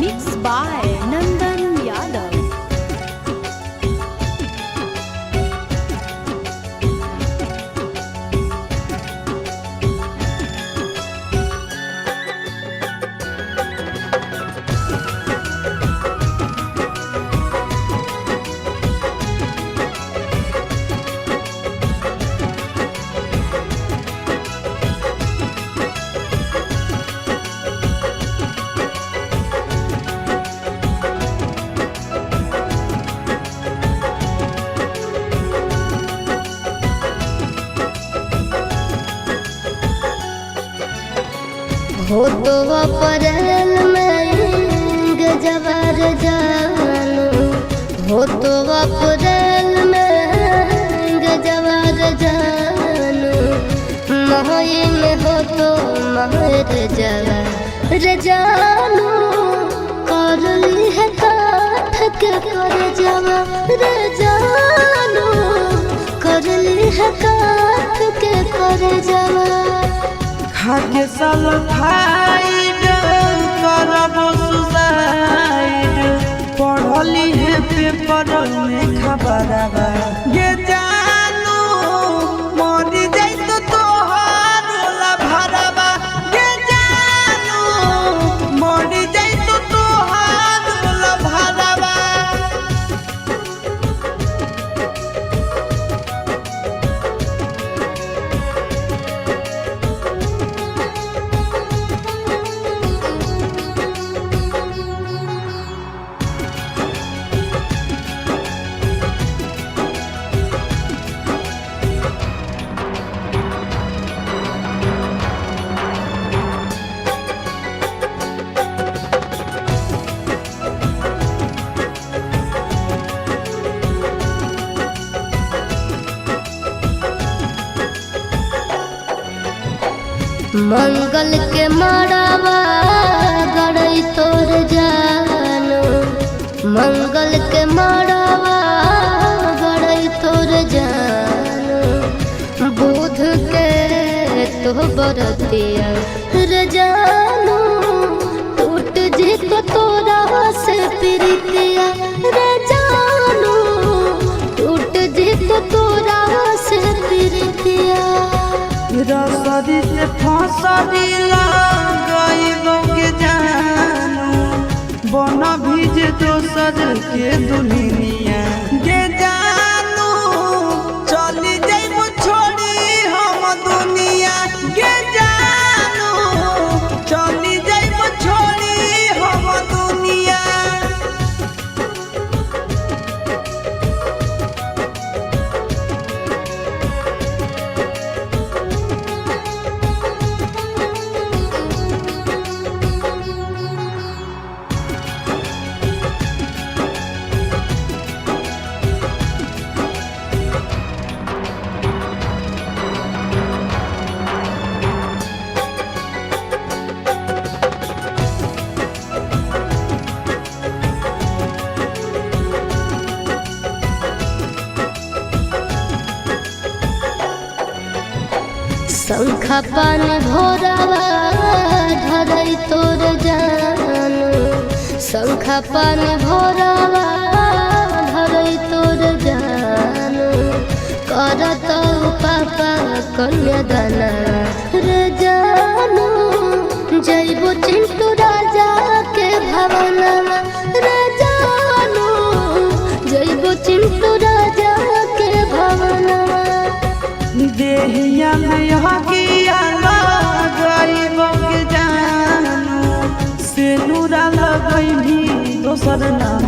Mixed by Nandan Yadav. हो तो अप्रैल में गजबर जानू, हो तो अप्रैल में गजबर जानू, मई में हो तो महर जवा जानू, कर ली है काठ के कर जवा जानू, कर ली है काठ के कर जवा। खाके सल्फाइड करबो सुसाइड, पढ़ली है पेपर में खबरवा ये जानू, मरी जाई तो तोहार ला भरवा ये जानू, मरी जाई तो तोहार ला भरवा। मंगल के मड़ावा गड़ई तोर जानू, मंगल के मड़ावा गड़ई तोर जानू, बुध के तो बरतिया रे जानू, टूट जी तो तोरा से प्रीतिया रे जानू, टूट जी तो तोरा से प्रीतिया। रसरी से फसरी लगाइबो के जानू, बना भीजे दोसर के दुनिया के जानू, चली जाइबो छोड़ी हम दुनिया के जानू, चली जाइबो छोड़ी हम दुनिया। शंखा पानी भोरावा धरई तोर जानू, शंखा पानी भोरावा धरई तोर जानू, करत पापा कन्यादाना रे जानू, जइबो चिंटू राजा के भवनवा रे जानू, जइबो चिंटू राजा के भवनवा। देहिया में हकिया लगाइबो के जानू, से नूरा लगई भी दोसर नाम